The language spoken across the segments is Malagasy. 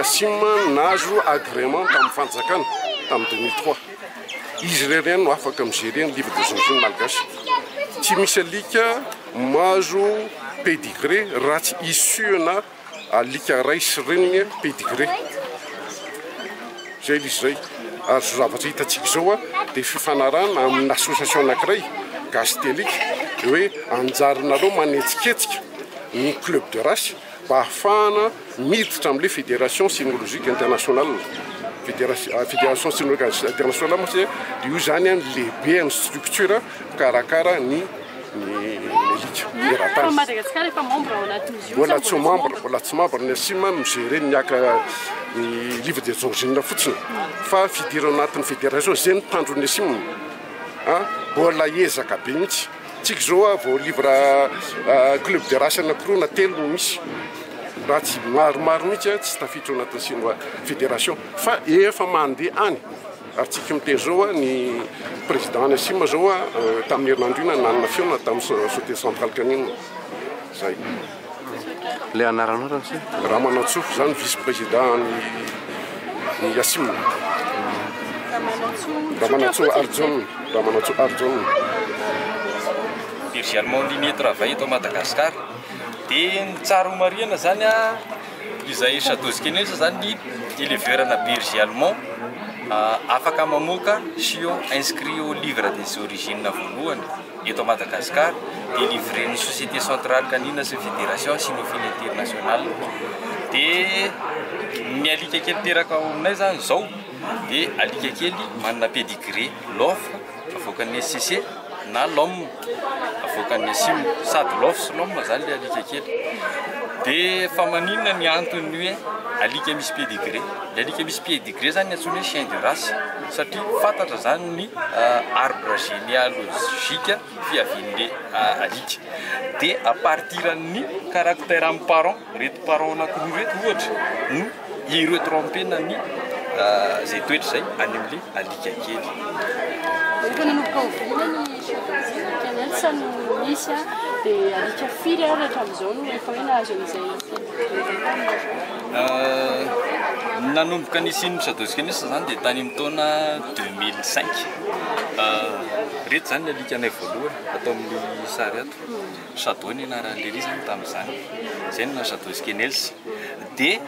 Nassim nazo agrément tamin'ny fanjakana tamin'ny 2003. Izy ireny no afaka migerer ny livre des origines malgaches. Tsy misy alika mahazo pédigré raha tsy issuena alika ray sy reniny pédigré. Zay izy zay. Ary zavatra hitantsika zao dia fifanarana amin'ny association anankiray gastélique hoe anjarinareo manetsiketsika ny club de race mba ahafahana miditra amin'ilay fédération cynologique internationale. Fédération cynologique internationale moa dia io zany lehibe amin'ny structure karakara ny eratany. Mbola tsy membre ny Nassim migerer niaka ny livre des origines fotsiny fa fidirana anatin'ny fédération zay ny tandro ny Nassim. Mbola ezaka be mihitsy. Tsika zao vao livre club de race anankiroa na telo no misy. Raha tsy maromaro mihitsy tsy tafiditra anatin'ny fédération fa efa mandeha any. Ary tsika miteny zao ny président Nassim zao tamin'ny herinandro iny nanana fiona tamin'ny sauté central kanina. Zay. Le anaranao Ramanantsoa zany vice-président ny Nassim. Ramanantsoa Arjon. Birgé Allemand ligne de travail eto Madagascar. Dia ny tsara homariana zany izay Château-Skenels zany éleveurana Birgé Allemand afaka mamoaka sio inscrit au livre des origines voalohany eto Madagascar dia livré ny société centrale kanina sy fédération cynophile internationale. Dia ny alika kely teraka ao aminay zany zao dia alika kely manana pédigré l'offre avoakan'ny SCC na l'homme avoakan'ny Nassim sady l'offre sy l'homme zany le alika kely. Dia fa maninona ny antony hoe alika misy pédigré. Le alika misy pédigré zany antsoina hoe chien de race satria fantatra zany ny arbre généalogique fiavian'le alika. Dia à partir ny caractère amin'ny parent reto parent anankiroa reto ohatra no hiretrompena ny zay toetra zay any amin'le alika kely. Nanomboka nisy Château-Skenels zany dia tany amin'ny taona 2005. Reto zany ny alikanay voalohany atao amin'ny sary ato. Château ny anaran'le zany tamin'izany. Zay na Château-Skenels. Dia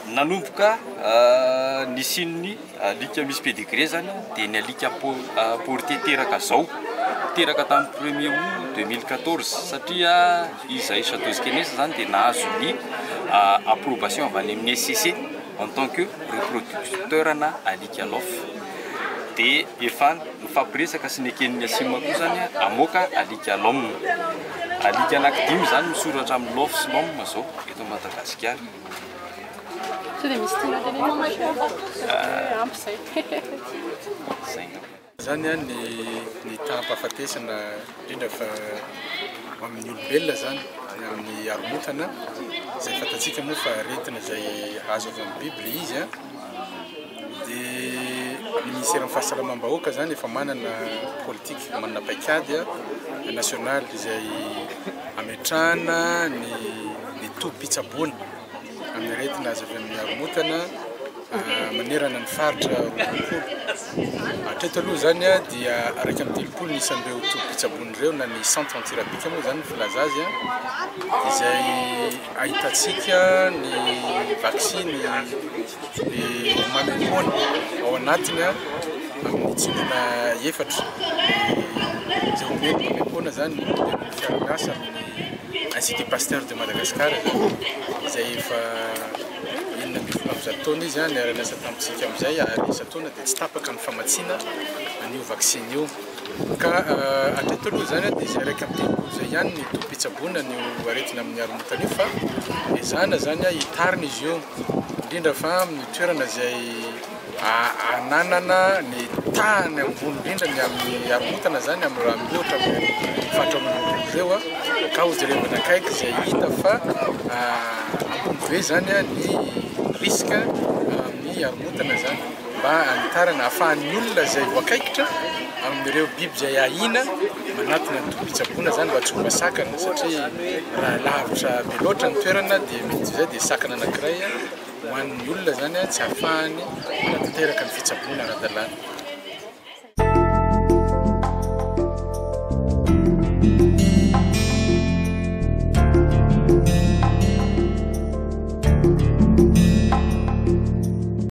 nanomboka nisy ny alika misy pédigré zany dia ny alika porté teraka zao. Teraka tamin'ny 1er août 2014 satria izay Château-Skenels zany dia nahazo ny approbation avy any amin'ny SCC en tant que reproducteur na alika l'offre. Dia efa mifampiresaka sy neken'ny Nassim koa zany amoaka alika l'homme. Alika anankidimy zany misoratra amin'ny l'offre sy l'homme zao eto Madagasikara. Zany ny tahampahafatesana indrindra fa amin'ny olombelona zany amin'ny haromontana zay fantatsika moa fa retina zay azo avy amin'ny Bible izy dia ny ministère ny fahasalamam-bahoaka zany efa manana politique manana paikady national izay ametrahana ny tobim-pitsaboana amin'ny retina azo avy amin'ny haromontana manerana ny faritra roapolo. Hatreto aloha zany dia araiky amin'ny telopolo ny isan'ireo tobim-pitsaboana ireo na ny centre antirapique moa zany filaza azy izay ahitantsika ny vaccine mamempoana ao anatiny amin'ny tsinona efatra. Izay homeny mamempoana zany ny fiaramiasa amin'ny Institut Pasteur de Madagascar izay efa taona izy ny aranasa tamintsika amin'izay ary isa-taona dia tsy tapaka ny famatsiana an'io vaccine io. Ka hatreto aloha zany dia izay raiky amin'ny telopolo zay ihany ny tobim-pitsaboana ny aretina amin'ny haromontana io fa ezana zany hitarina izy io indrindra fa amin'ny toerana izay ananana ny tahany ambony indrindra ny amin'ny haromontana zany amin'ny raha mihoatra amin'ny fahatramon'olombelona ireo ka hojerevana akaiky izay hita fa ambony be zany ny risque amin'ny haromontana zany mba anitarana ahafahan'ny olona izay voakaikitra amin'ireo biby izay ahina manatona ny tobim-pitsaboana zany mba tsy ho masakana satria raha lavitra be loatra ny toerana dia mety izay dia sakana anankiray ho an'ny olona zany tsy ahafahany manatanteraka ny fitsaboana ara-dalàna.